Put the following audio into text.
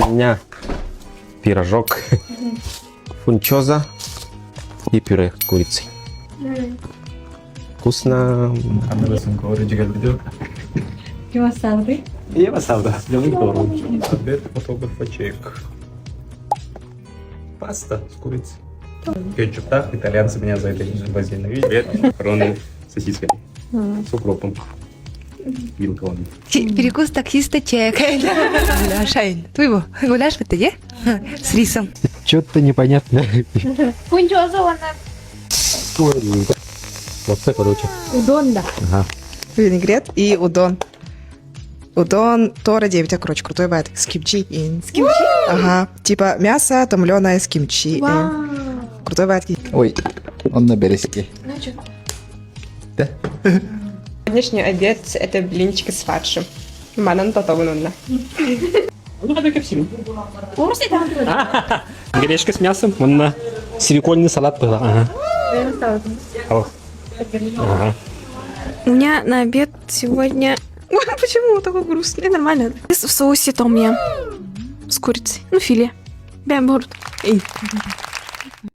у меня пирожок, фунчоза и пюре с курицей. Вкусно. Anda langsung ke juga gitu. Cuma salty. Iya masalah dah, jangan turun. Update foto почек. Паста с курицей. Кетчуп так, итальянцы меня за это не возненавидят. Макароны с сосисками. С укропом. Вилка он. Перекус таксиста чек. Гуляш, Айн. Твой его. Гуляш это, е? С рисом. Что-то непонятное. Фунчоза она. Вот это, короче. Удон, да. Ага. Винегрет и удон. Удон Тора 9, короче, крутой бает. С кимчи. С кимчи? Ага. Типа мясо томленое с кимчи. Крутой бает. Ой, он на березке. Ну что? Да? Сегодняшний обед – это блинчики с фаршем. Манан татована. Гречка с мясом, на свекольный салат был. Ага. Ага. У меня на обед сегодня... Ой, почему он такой грустный? Нормально. В соусе том ям. С курицей. Ну, филе. Бэмбурд.